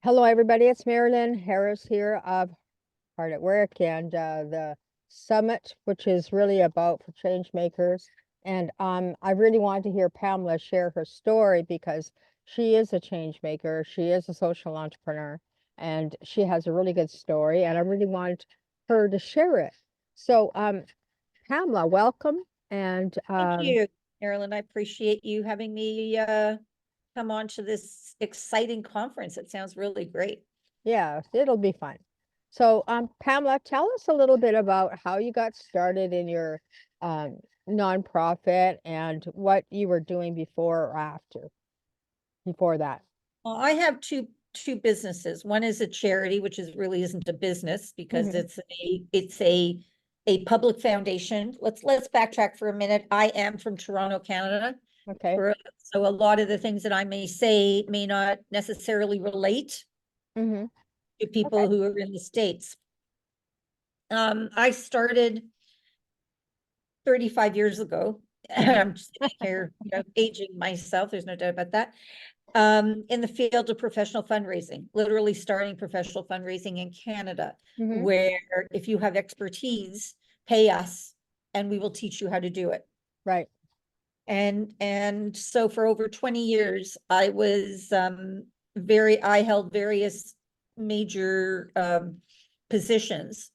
Hello, everybody. It's Marilyn Harris here of Hard at Work and the summit, which is really about for change makers. And I really wanted to hear Pamela share her story because she is a change maker. She is a social entrepreneur, and she has a really good story. And I really wanted her to share it. So, Pamela, welcome. And Thank you, Marilyn. I appreciate you having me come on to this exciting conference. It sounds really great. yeah, it'll be fun. So, Pamela, tell us a little bit about how you got started in your um, nonprofit and what you were doing before or after, before that. Well, I have two businesses. One is a charity, which is really isn't a business because Hmm. it's a public foundation. Let's backtrack for a minute. I am from Toronto, Canada. Okay. So a lot of the things that I may say may not necessarily relate Hmm. to Okay. people who are in the States. I started 35 years ago. I'm just sitting here, aging myself. There's no doubt about that. In the field of professional fundraising, literally starting professional fundraising in Canada, Hmm. where if you have expertise, pay us and we will teach you how to do it. Right. And so for over 20 years, I held various major positions,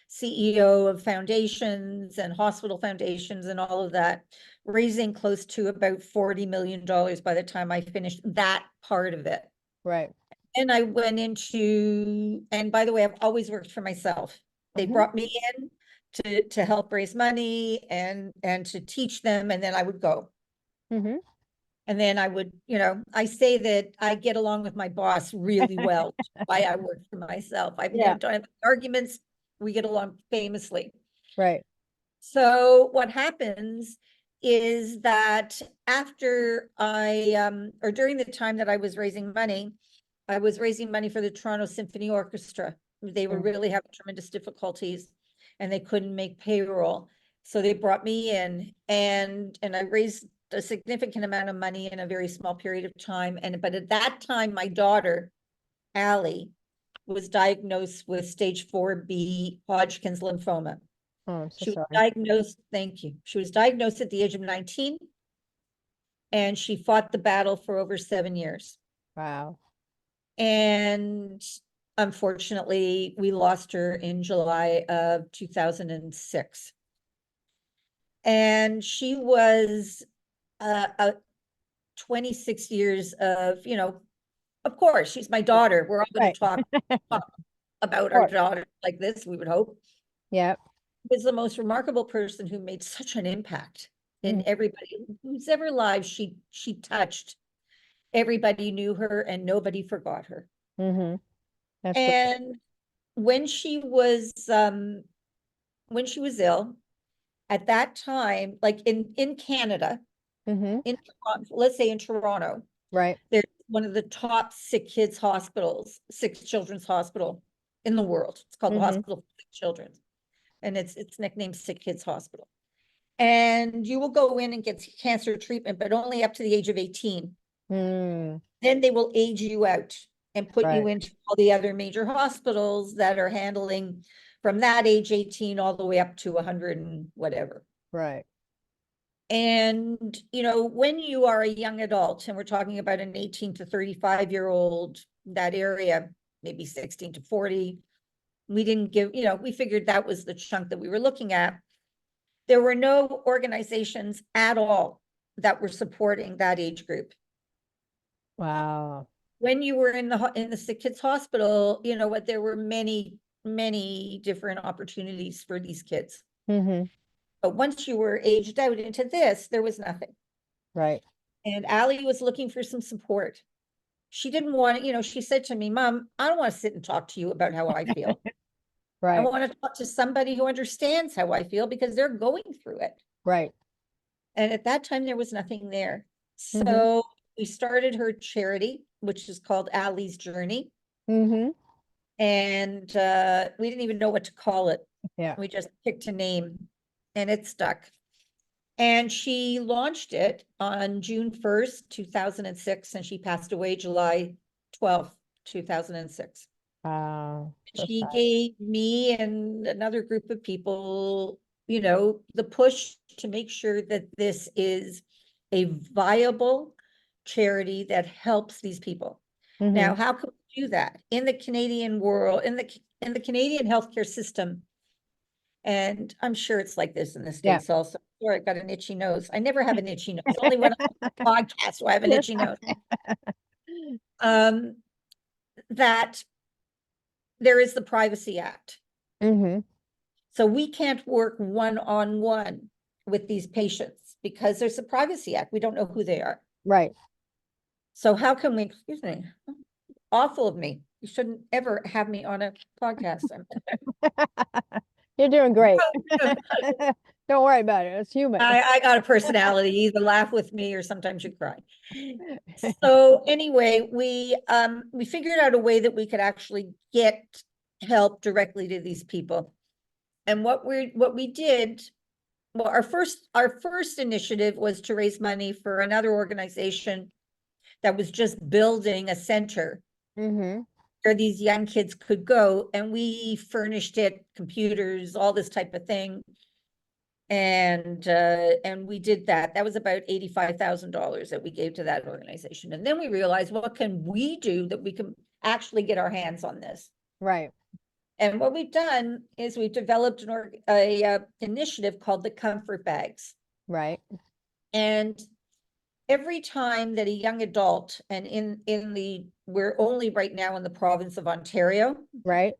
CEO of foundations and hospital foundations and all of that, raising close to about $40 million by the time I finished that part of it. Right. And I went into, and by the way, I've always worked for myself. They Hmm. brought me in to help raise money and to teach them, and then I would go. Hmm. And then I would, I say that I get along with my boss really well, why I work for myself. I've Yeah. never done arguments. We get along famously. Right. So what happens is that or during the time that I was raising money, I was raising money for the Toronto Symphony Orchestra. They were Mm. really having tremendous difficulties and they couldn't make payroll. So they brought me in and I raised a significant amount of money in a very small period of time. But at that time, my daughter, Alli, was diagnosed with stage 4B Hodgkin's lymphoma. Oh, I'm so She was sorry. diagnosed, thank you. She was diagnosed at the age of 19 and she fought the battle for over 7 years. Wow. And unfortunately, we lost her in July of 2006. And she was 26 years of course, she's my daughter. We're all going Right. to talk about our Or, daughter like this, we would hope. yeah. Was the most remarkable person who made such an impact in Hmm. everybody whose ever lives she touched. Everybody knew her and nobody forgot her. Hmm. That's great. And when she was ill at that time, like in Canada, Hmm. let's say in Toronto, Right. there's one of the top sick children's hospital in the world. It's called the Hmm. Hospital for Sick Children, and it's nicknamed Sick Kids Hospital. And you will go in and get cancer treatment, but only up to the age of 18. Mm. Then they will age you out and put you Right. into all the other major hospitals that are handling from that age 18 all the way up to 100 and whatever. Right. And, when you are a young adult, and we're talking about an 18 to 35-year-old, that area, maybe 16 to 40, we didn't give, we figured that was the chunk that we were looking at. There were no organizations at all that were supporting that age group. Wow. When you were in the sick kids hospital, there were many, many different opportunities for these kids. Hmm. But once you were aged out into this, there was nothing. Right. And Alli was looking for some support. She didn't want, she said to me, Mom, I don't want to sit and talk to you about how I feel. I Right. want to talk to somebody who understands how I feel because they're going through it. Right. And at that time, there was nothing there. Hmm. So we started her charity, which is called Alli's Journey. Hmm. And we didn't even know what to call it. Yeah. We just picked a name and it stuck. And she launched it on June 1st, 2006, and she passed away July 12th, 2006. So She sad. gave me and another group of people, the push to make sure that this is a viable charity that helps these people. Now, Mhm. how can we do that in the Canadian world, in the Canadian healthcare system? And I'm sure it's like this in the Yeah. States also. Sorry, I've got an itchy nose. I never have an itchy nose. Only when I'm on a podcast do I have an itchy nose. Um, that there is the Privacy Act. Mhm. So we can't work one-on-one with these patients because there's a Privacy Act. We don't know who they are. Right. So how can we, excuse me, awful of me. You shouldn't ever have me on a podcast. You're doing great. Don't worry about it. It's human. I got a personality. You either laugh with me or sometimes you cry. So anyway, we figured out a way that we could actually get help directly to these people. And what we did, well, our first initiative was to raise money for another organization that was just building a center Mhm. where these young kids could go, and we furnished it, computers, all this type of thing. And we did that. That was about $85,000 that we gave to that organization. And then we realized, what can we do that we can actually get our hands on this? Right. And what we've done is we've developed a initiative called the Comfort Bags. Right. And every time that a young adult, and we're only right now in the province of Ontario, Right.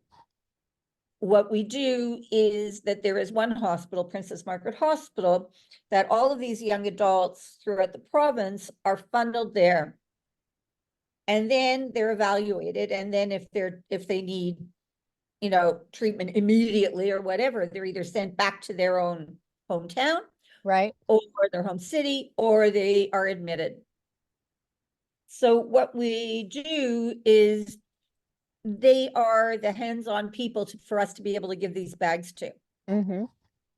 what we do is that there is one hospital, Princess Margaret Hospital, that all of these young adults throughout the province are funneled there. And then they're evaluated. And then if they need, treatment immediately or whatever, they're either sent back to their own hometown Right. or their home city, or they are admitted. So what we do is they are the hands-on people for us to be able to give these bags to. Mhm.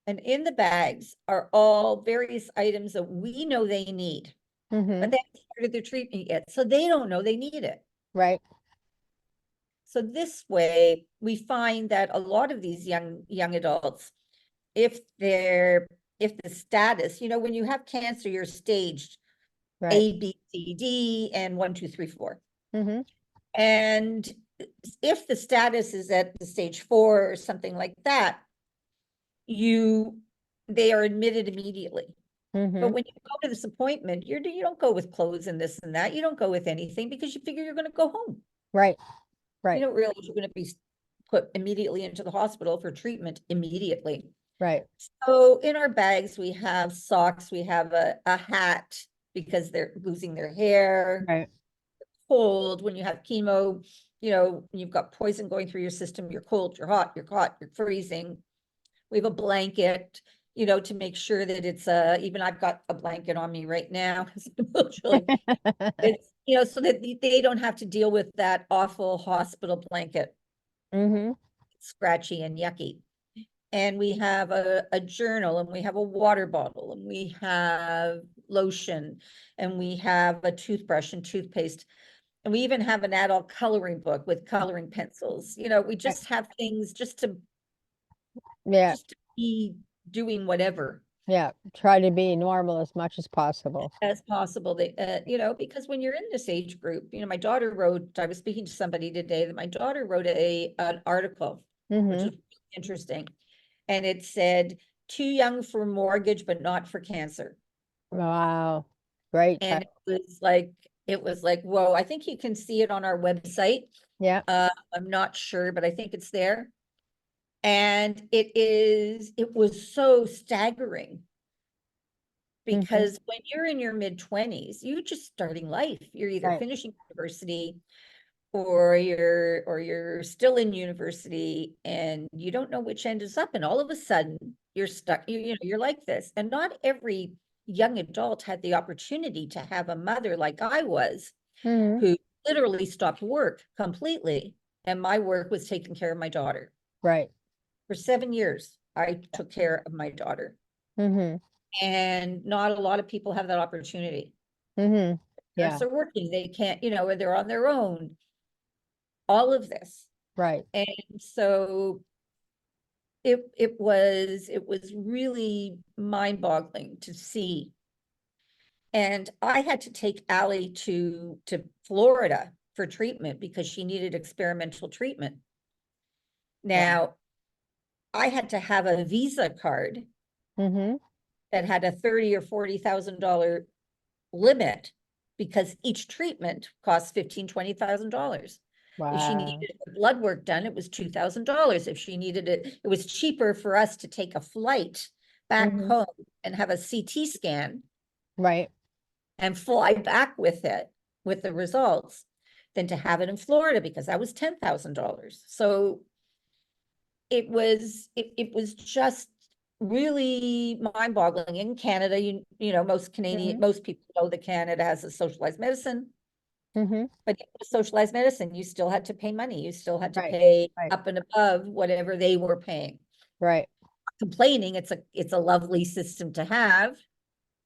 And in the bags are all various items that we know they need, Mhm. but they haven't started their treatment yet, so they don't know they need it. Right. So this way, we find that a lot of these young adults, if the status, when you have cancer, you're staged Right. A, B, C, D, and 1, 2, 3, 4. Mhm. And if the status is at the stage 4 or something like that, they are admitted immediately. But Mhm. when you go to this appointment, you don't go with clothes and this and that. You don't go with anything because you figure you're going to go home. Right. You Right. don't realize you're going to be put immediately into the hospital for treatment immediately. Right. So in our bags, we have socks, we have a hat because they're losing their hair. Right. Cold, when you have chemo, you've got poison going through your system, you're cold, you're hot, you're freezing. We have a blanket, to make sure that it's even I've got a blanket on me right now. It's, so that they don't have to deal with that awful hospital blanket, Mhm. scratchy and yucky. And we have a journal, and we have a water bottle, and we have lotion, and we have a toothbrush and toothpaste. And we even have an adult coloring book with coloring pencils. We Right. just have things just to Yeah. be doing whatever Yeah. Try to be normal as much as possible. as possible. Because when you're in this age group, my daughter wrote, I was speaking to somebody today that my daughter wrote an article, which Mhm. was interesting. And it said, too young for mortgage, but not for cancer. Wow. Great. And it was like, whoa, I think you can see it on our website. Yeah. I'm not sure, but I think it's there. And it was so staggering Mhm. because when you're in your mid-20s, you're just starting life. You're either Right. finishing university or you're still in university and you don't know which end is up. And all of a sudden you're stuck, you're like this. And not every young adult had the opportunity to have a mother like I was, Mhm. who literally stopped work completely. And my work was taking care of my daughter. Right. For 7 years, I took care of my daughter. Mhm. And not a lot of people have that opportunity. Mhm. Yeah. Parents are working, they can't, or they're on their own. all of this. Right. And so it was really mind-boggling to see. And I had to take Alli to Florida for treatment because she needed experimental treatment. Now, I had to have a Visa card Mm-hmm. that had a $30,000 or $40,000 limit because each treatment costs $15,000-$20,000. If she Wow. needed blood work done, it was $2,000. If she needed it, it was cheaper for us to take a flight back Mm-hmm. home and have a CT scan Right. and fly back with it, with the results, than to have it in Florida because that was $10,000. So it was just really mind-boggling. In Canada, Mm-hmm. most people know that Canada has a socialized medicine, Mm-hmm. but socialized medicine, you still had to pay money. You still had to Right. pay Right. up and above whatever they were paying. Right. Complaining, it's a lovely system to have.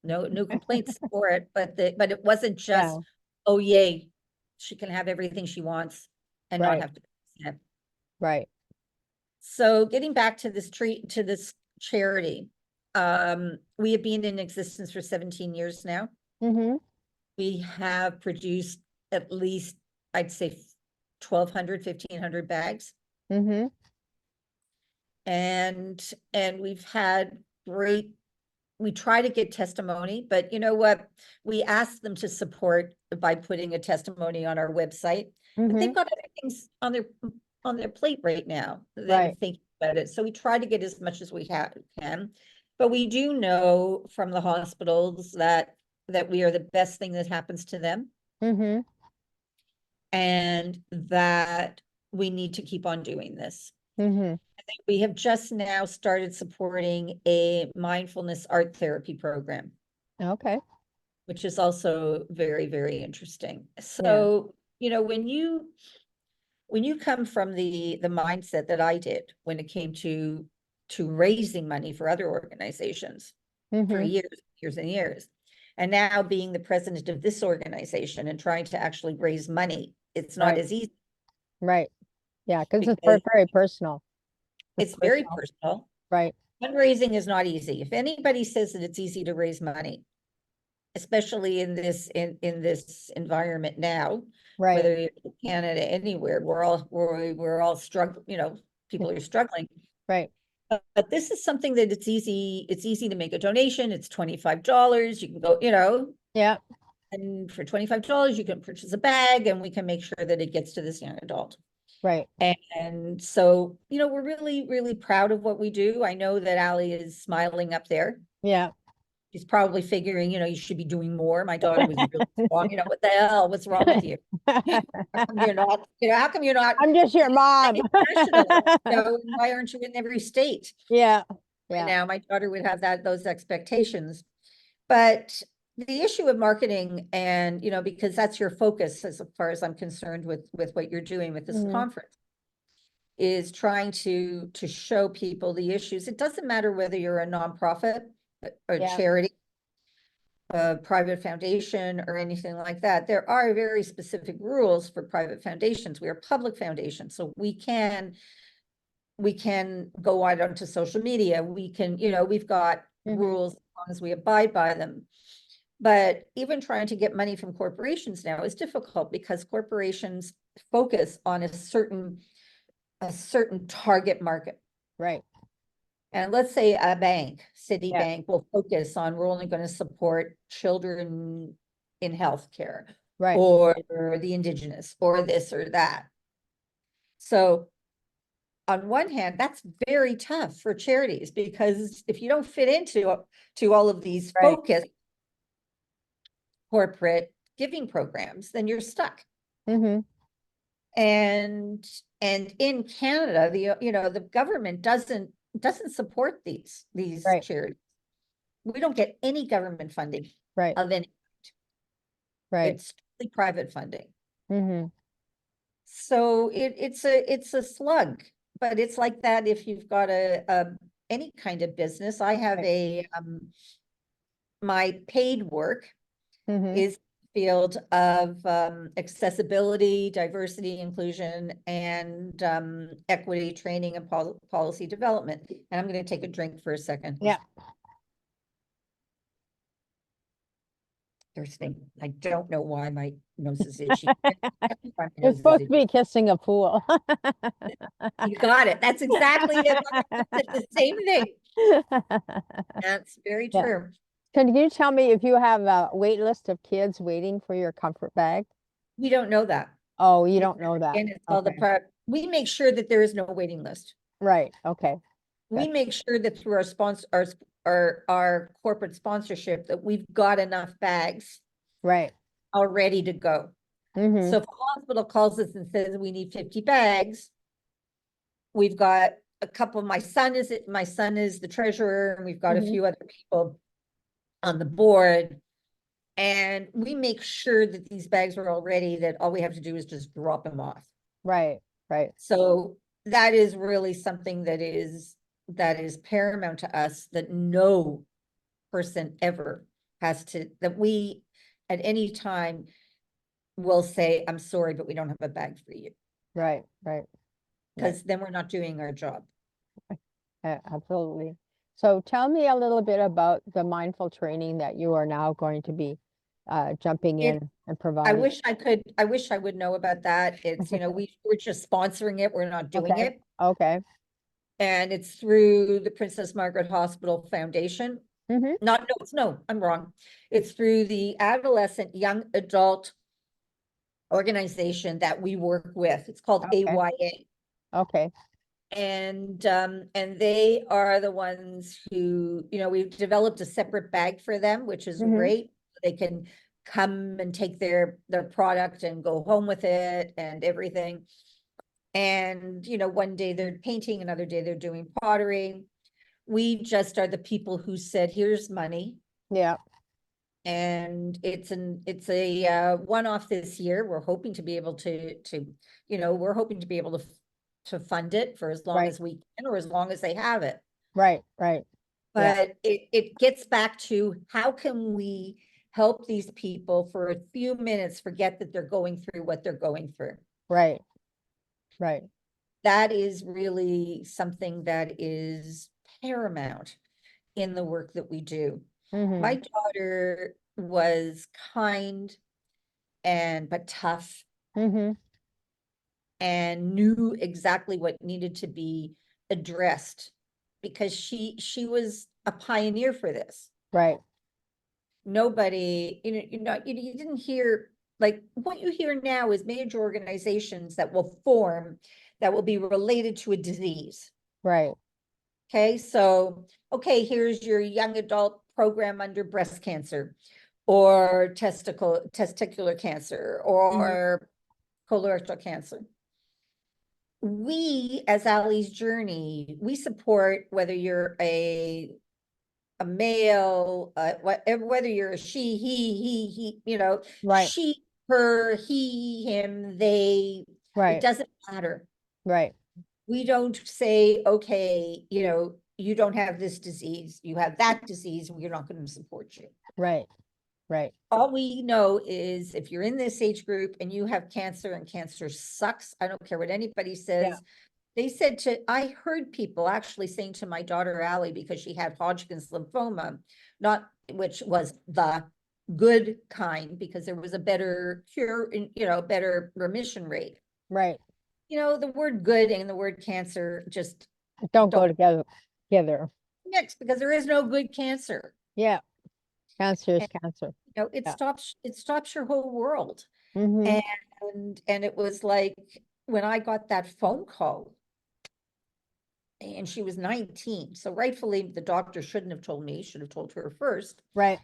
No complaints for it, but it wasn't just, Yeah. oh yay, she can have everything she wants and not Right. have to pay. Right. So getting back to this charity, we have been in existence for 17 years now. Mm-hmm. We have produced at least, I'd say, 1,200, 1,500 bags. Mm-hmm. And we've had we try to get testimony, but you know what? We ask them to support by putting a testimony on our website, but Mm-hmm. they've got other things on their plate right now than Right. thinking about it. So we try to get as much as we can, but we do know from the hospitals that we are the best thing that happens to them, Mm-hmm. and that we need to keep on doing this. Mm-hmm. We have just now started supporting a mindfulness art therapy program, Okay. which is also very, very interesting. Yeah. So, when you come from the mindset that I did when it came to raising money for other organizations for Mm-hmm. years and years, and now being the president of this organization and trying to actually raise money, it's not Right. as easy Right. Yeah, because it's because very personal. It's it's very personal. personal. Right. Fundraising is not easy. If anybody says that it's easy to raise money, especially in this environment now, Right. whether you're in Canada, anywhere, we're all struggling, people are struggling. Right. But this is something that it's easy to make a donation. It's $25. You can go, Yeah. and for $25, you can purchase a bag and we can make sure that it gets to this young adult. Right. And so, we're really, really proud of what we do. I know that Alli is smiling up there. Yeah. She's probably figuring, you should be doing more. My daughter was really strong. What the hell? What's wrong with you? How come you're not, how come you're not I'm just your mom. national? Why aren't you in every state? Yeah. Right Yeah. now, my daughter would have those expectations. But the issue of marketing and, because that's your focus as far as I'm concerned with what you're doing with this Mm-hmm. conference, is trying to show people the issues. It doesn't matter whether you're a nonprofit, a Yeah. charity, a private foundation, or anything like that. There are very specific rules for private foundations. We are public foundations, so we can go out onto social media. We can, we've got Mm-hmm. rules as long as we abide by them. But even trying to get money from corporations now is difficult because corporations focus on a certain target market. Right. And let's say a bank, Yeah. Citibank, will focus on, we're only going to support children in healthcare, Right. or the indigenous, or this or that. So on one hand, that's very tough for charities, because if you don't fit into all of these Right. focused corporate giving programs, then you're stuck. Mm-hmm. And in Canada, the government doesn't support these Right. charities. We don't get any government funding Right. of any. Right. It's strictly private funding. Mm-hmm. So it's a slug, but it's like that if you've got any kind of business. I have Right. my paid work Mm-hmm. is field of accessibility, diversity, inclusion, and equity training and policy development. And I'm going to take a drink for a second. Yeah. Thirsty. I don't know why my nose is itchy. You're supposed to be kissing a pool. You got it. That's exactly it. I said the same thing. That's very Yeah. true. Can you tell me if you have a wait list of kids waiting for your comfort bag? We don't know that. Oh, you don't know that. And it's called the Okay. prep. We make sure that there is no waiting list. Right. Okay. We Good. make sure that through our sponsor, our corporate sponsorship, that we've got enough bags Right. all ready to go. Mm-hmm. So if a hospital calls us and says we need 50 bags, we've got a couple. My son is the treasurer, and we've got a Mhm. few other people on the board. And we make sure that these bags are all ready, that all we have to do is just drop them off. Right. Right. So that is really something that is paramount to us, that no person ever has to, that we at any time will say, I'm sorry, but we don't have a bag for you, Right. Right. because then we're not doing our job. Absolutely. So tell me a little bit about the mindful training that you are now going to be jumping It- in and I providing. wish I would know about that. It's, we're just sponsoring it. We're not doing Okay. it. Okay. And it's through the Princess Margaret Hospital Foundation. Mm-hmm. No, I'm wrong. It's through the Adolescent Young Adult organization that we work with. It's called Okay. AYA. Okay. And they are the ones who, we've developed a separate bag for them, which is Mhm. great. They can come and take their product and go home with it and everything. And, one day they're painting, another day they're doing pottery. We just are the people who said, here's money. Yeah. And it's a one-off this year. We're hoping to be able to we're hoping to be able to fund it for as long Right. as we can, or as long as they have it. Right. Right. Yeah. But it gets back to, how can we help these people for a few minutes forget that they're going through what they're going through? Right. Right. That is really something that is paramount in the work that we do. Mm-hmm. My daughter was kind but tough, Mm-hmm. and knew exactly what needed to be addressed, because she was a pioneer for this. Right. Nobody, you didn't hear, like, what you hear now is major organizations that will form that will be related to a disease. Right. Okay, so, here's your young adult program under breast cancer, or testicular cancer, or colorectal cancer. We, as Alli's Journey, we support whether you're a male, whether you're a she, he, Right. she, her, he, him, they, it Right. doesn't matter. Right. We don't say, okay, you don't have this disease, you have that disease, we're not going to support you. Right. Right. All we know is, if you're in this age group and you have cancer, and cancer sucks, I don't care what anybody says. They said I heard people actually saying to my daughter Alli, because she had Hodgkin's lymphoma, which was the good kind, because there was a better cure, better remission rate. Right. The word good and the word cancer just Don't go together. mix, because there is no good cancer. Yeah. Cancer is cancer. It Yeah. stops your whole world. Mm-hmm. And it was like, when I got that phone call, and she was 19, so rightfully the doctor shouldn't have told me, should have told her first. Right.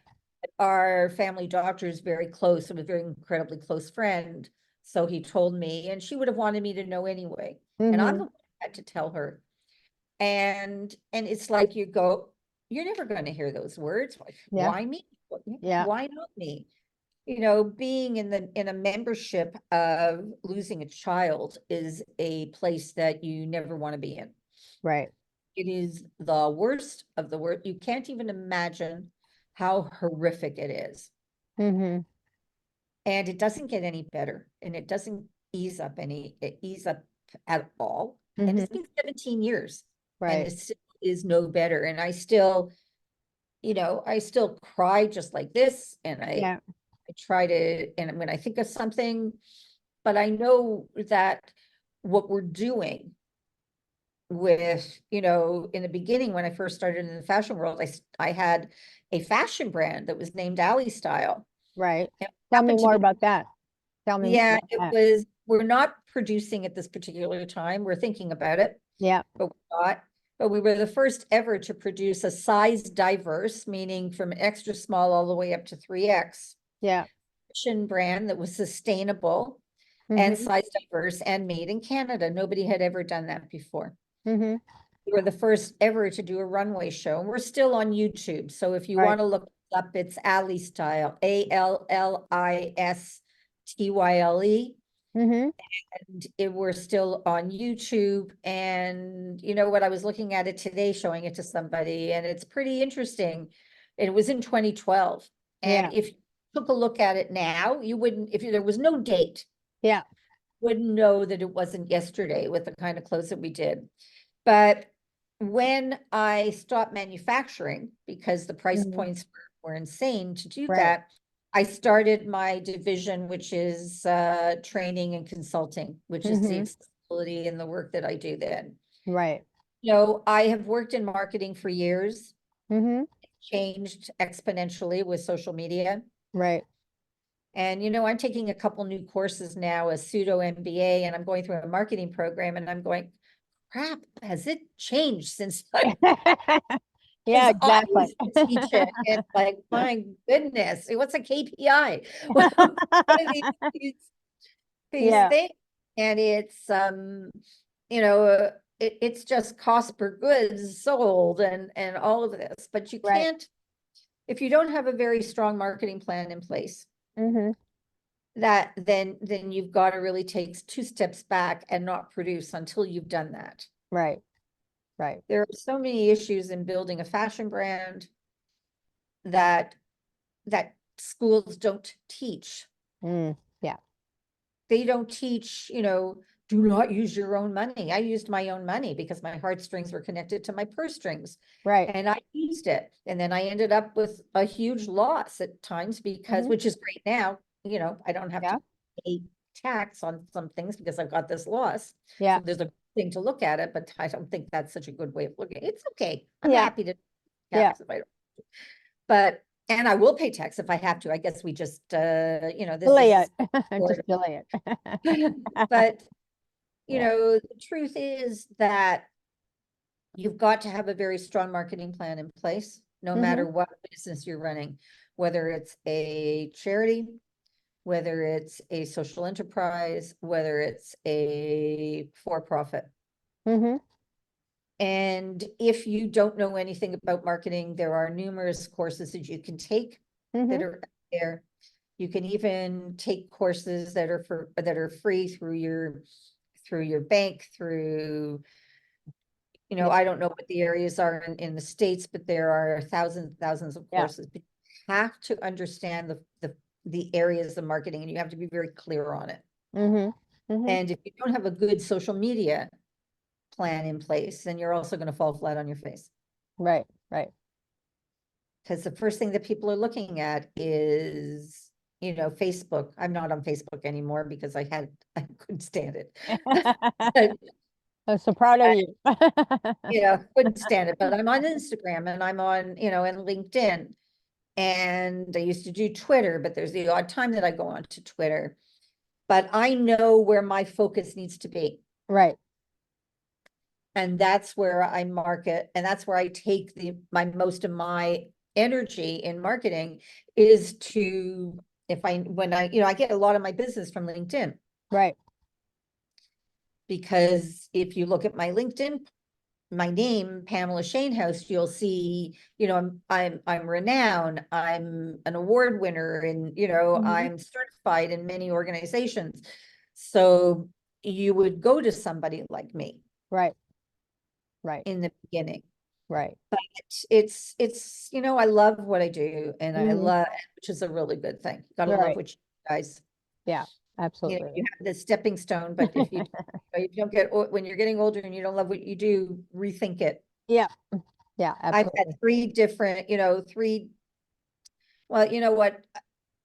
Our family doctor is very close, and a very incredibly close friend, so he told me, and she would have wanted me to know anyway. And I'm Mm-hmm. the one who had to tell her. And it's like, you're never going to hear those words. Yeah. Why me? Yeah. Why not me? Being in a membership of losing a child is a place that you never want to be in. Right. It is the worst of the worst. You can't even imagine how horrific it is. Mm-hmm. And it doesn't get any better, and it doesn't ease up at all. And it's Mm-hmm. been 17 years and Right. it still is no better. And I still, I still cry just like this. And Yeah. I try to, and when I think of something, but I know that what we're doing with, in the beginning, when I first started in the fashion world, I had a fashion brand that was named Alli Style. Right. It Tell me happened to more be, about that. Tell me more yeah, about that. we're not producing at this particular time. We're thinking about it, Yeah. but we were the first ever to produce a size diverse, meaning from extra small all the way up to 3X Yeah. fashion brand that was sustainable and Mm-hmm. size diverse and made in Canada. Nobody had ever done that before. Mm-hmm. We were the first ever to do a runway show, and we're still on YouTube. So if you Right. want to look up, it's Alli Style, Allistyle. Mm-hmm. And we're still on YouTube. And you know what? I was looking at it today, showing it to somebody, and it's pretty interesting. It was in 2012. And Yeah. if you took a look at it now, you wouldn't, if there was no date, Yeah. wouldn't know that it wasn't yesterday with the kind of clothes that we did. But when I stopped manufacturing, because the price Mm-hmm. points were insane to do Right. that, I started my division, which is training and consulting, which is the Mm-hmm. accessibility and the work that I do then. Right. I have worked in marketing for years, Mm-hmm. changed exponentially with social media. Right. And, I'm taking a couple new courses now, a pseudo MBA, and I'm going through a marketing program, and I'm going, crap, has it changed since Yeah, Because I exactly. used to teach it, and like, my goodness, what's a KPI? What are these Yeah. things? And it's it's just cost per goods sold and all of this. But you Right. can't, if you don't have a very strong marketing plan in place, Mm-hmm. that then you've got to really take two steps back and not produce until you've done that. Right. Right. There are so many issues in building a fashion brand that schools don't teach. Mm. Yeah. They don't teach, do not use your own money. I used my own money because my heartstrings were connected to my purse strings, Right. and I used it. And then I ended up with a huge loss at times because, Mm-hmm. which is great now, I don't have Yeah. to pay tax on some things because I've got this loss. Yeah. So there's a thing to look at it, but I don't think that's such a good way of looking at it. It's okay. I'm Yeah. happy to Yeah. tax if I don't. But, and I will pay tax if I have to. I guess we just, this Delay is it. sort Just delay it. but, Yeah. the truth is that you've got to have a very strong marketing plan in place, no Mm-hmm. matter what business you're running, whether it's a charity, whether it's a social enterprise, whether it's a for-profit. Mm-hmm. And if you don't know anything about marketing, there are numerous courses that you can take Mm-hmm. that are out there. You can even take courses that are free through your bank, through, Yeah. I don't know what the areas are in the States, but there are thousands of Yeah. courses. But you have to understand the areas of marketing, and you have to be very clear on it. Mm-hmm. Mm-hmm. And if you don't have a good social media plan in place, then you're also going to fall flat on your face. Right. Right. Because the first thing that people are looking at is, Facebook. I'm not on Facebook anymore because I couldn't stand it. But, I'm so proud of you. couldn't stand it. But I'm on Instagram, and I'm on, and LinkedIn. And I used to do Twitter, but there's the odd time that I go on to Twitter. But I know where my focus needs to be. Right. And that's where I market, and that's where I take most of my energy in marketing is to, when I get a lot of my business from LinkedIn, Right. because if you look at my LinkedIn, my name, Pamela Shainhouse, you'll see, I'm renowned, I'm an award winner, and, Mm-hmm. I'm certified in many organizations. So you would go to somebody like me Right. Right. in the beginning. Right. But it's I love what I do, and I Mm-hmm. love, which is a really good thing. You gotta love Right. what you guys. Yeah, You know, absolutely. you have the stepping stone, but if you, you don't get, when you're getting older and you don't love what you do, rethink it. Yeah, yeah, I've had absolutely. three different, well, you know what?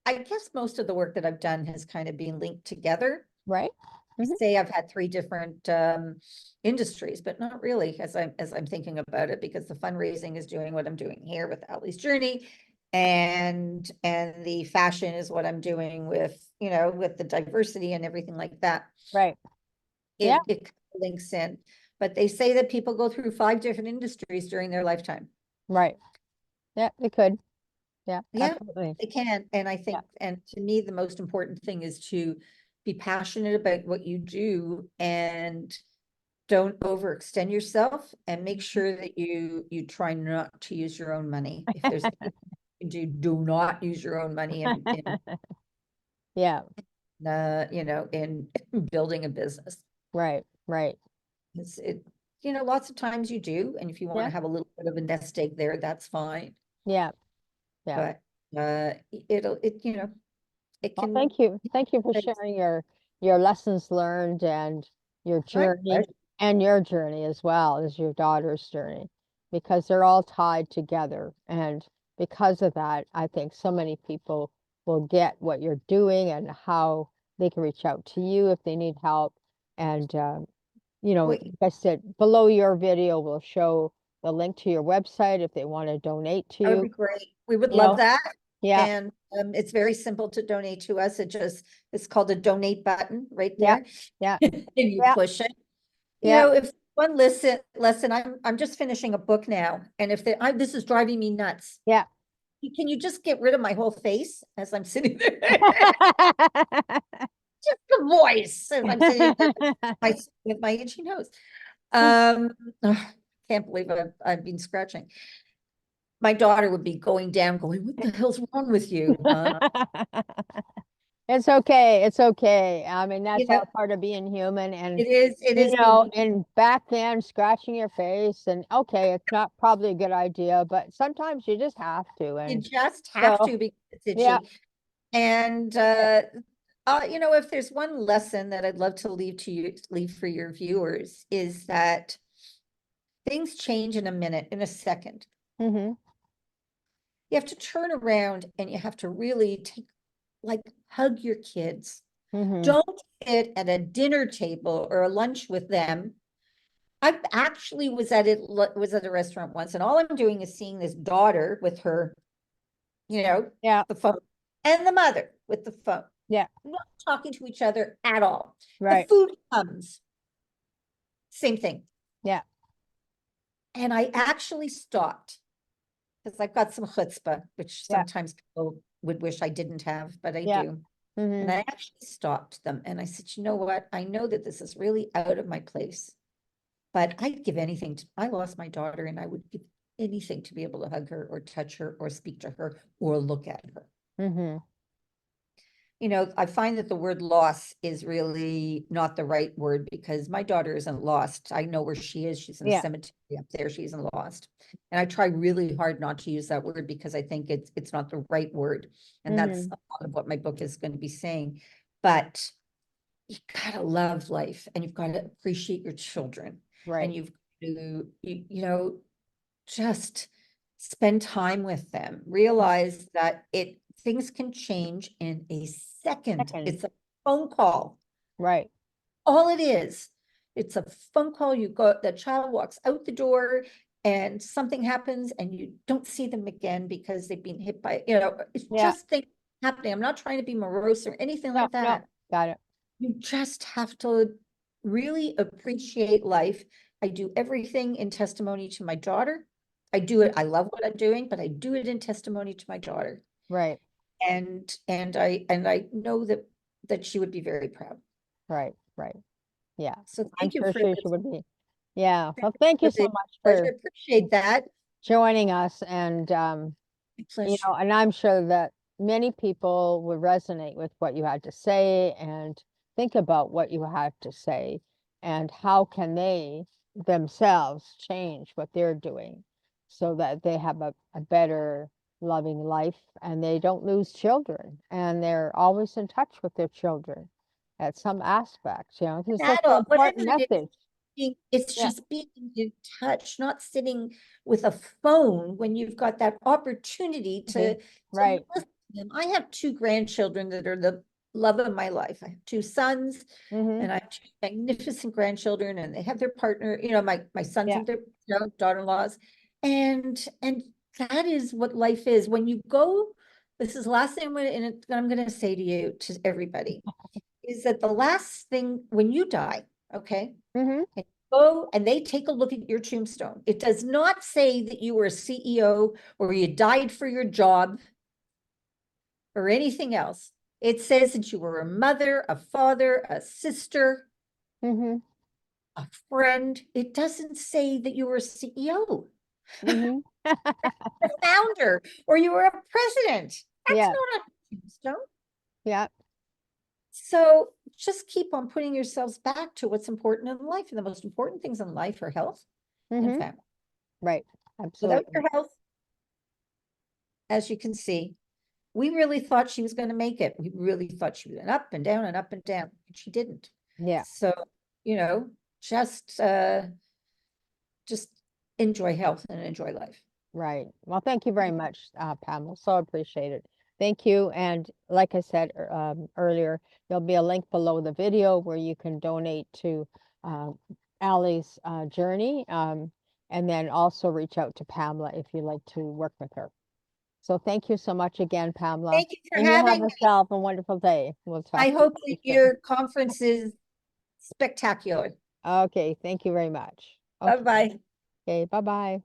I guess most of the work that I've done has kind of been linked together. Right? Mhm. Say I've had three different industries, but not really as I'm thinking about it, because the fundraising is doing what I'm doing here with Alli's Journey, and the fashion is what I'm doing with, with the diversity and everything like that. Right. Yeah, It links in, but they say that people go through 5 different industries during their lifetime. right. Yeah, they could. Yeah, Yeah, absolutely. they can. And I Yeah. think, and to me, the most important thing is to be passionate about what you do, and don't overextend yourself, and make sure that you try not to use your own money. If there's anything you can do not use your own money Yeah, in building a business. right, right. Lots of times you do, and if you want Yeah, to have a little bit of a nest egg there, that's fine. yeah, yeah. But it Well, can. thank you. Thank you for sharing your lessons learned and your My journey, pleasure. and your journey as well as your daughter's journey, because they're all tied together. And because of that, I think so many people will get what you're doing and how they can reach out to you if they need help. And like Wait, I said, below your video will show the link to your website if they want to donate to that would be you. great. We would You love know, that. yeah, And it's very simple to donate to us. It's called a donate button right yeah, there. yeah, And you yeah, push it. yeah, If one lesson, I'm just finishing a book now. And this is driving me nuts. yeah. Can you just get rid of my whole face as I'm sitting there? Just the voice as I'm sitting there with my itchy nose. Um, can't believe I've been scratching. My daughter would be going down, going, "What the hell's wrong with you?" It's okay. It's okay. I mean, You that's know, all part of being human. And, it is being, and back then, scratching your face, and okay, it's not probably a good idea, but sometimes you just have to. you And just have so, to, because it's yeah, itchy. And yeah, if there's one lesson that I'd love to leave for your viewers, is that things change in a minute, in a second. mm-hmm, You have to turn around and you have to really hug your kids. mm-hmm, Don't sit at a dinner table or a lunch with them. I actually was at a restaurant once, and all I'm doing is seeing this daughter with her, yeah, the phone, and the mother with the phone, yeah, not talking to each other at all. The right, food comes, same thing. yeah, And I actually stopped, because I've got some chutzpah, which yeah, sometimes people would wish I didn't have, but I yeah, do. And mm-hmm, I actually stopped them and I said, you know what? I know that this is really out of my place, but I'd give anything I lost my daughter, and I would give anything to be able to hug her or touch her or speak to her or look at her. mm-hmm, I find that the word loss is really not the right word, because my daughter isn't lost. I know where she is. She's in a yeah, cemetery up there. She isn't lost. And I try really hard not to use that word, because I think it's not the right word. And that's mm-hmm, a lot of what my book is going to be saying. But you gotta love life, and you've got to appreciate your children, right, and you've to, just spend time with them. Realize that things can change in a second. second, It's a phone call. right, All it is. It's a phone call. The child walks out the door and something happens and you don't see them again because they've been hit by, it's yeah, just things happening. I'm not trying to be morose or anything no, like no, that. got it, You just have to really appreciate life. I do everything in testimony to my daughter. I do it. I love what I'm doing, but I do it in testimony to my daughter. right, And I know that she would be very proud. right, right, yeah. So I'm thank you sure for she this. would be. Yeah, well, thank you For so the much pleasure. for Appreciate that. joining us. And, My pleasure. and I'm sure that many people would resonate with what you had to say and think about what you had to say and how can they themselves change what they're doing so that they have a better loving life, and they don't lose children, and they're always in touch with their children at some aspect, you know, it's such an Adult, important whatever it is, message. it's Yeah, just being in touch, not sitting with a phone when you've got that opportunity to right. listen to them. I have two grandchildren that are the love of my life. I have two sons Mm-hmm. and I have two magnificent grandchildren, and they have their partner, my sons Yeah. have their daughter-in-laws. And that is what life is. When you go, this is the last thing I'm gonna say to you, to everybody, is that the last thing when you die, okay? Mm-hmm. And go and they take a look at your tombstone. It does not say that you were a CEO or you died for your job or anything else. It says that you were a mother, a father, a sister, Mm-hmm. a friend. It doesn't say that you were a CEO, Mm-hmm. a founder, or you were a president. That's Yeah. not on your tombstone. Yeah. So just keep on putting yourselves back to what's important in life. And the most important things in life are health and Mm-hmm. family. Right. Without Absolutely. your health, as you can see, we really thought she was going to make it. We really thought she went up and down and up and down, and she didn't. Yeah. So, you know, just uh just enjoy health and enjoy life. Right. Well, thank you very much, Pamela. So appreciate it. Thank you. And like I said earlier, there'll be a link below the video where you can donate to uh, Alli's journey, and then also reach out to Pamela if you'd like to work with her. So thank you so much again, Pamela. Thank you for And you have having me. yourself a wonderful day. We'll I talk to hope you that soon. your conference is spectacular. Okay. Thank you very much. Okay. Bye-bye. Okay. Bye-bye.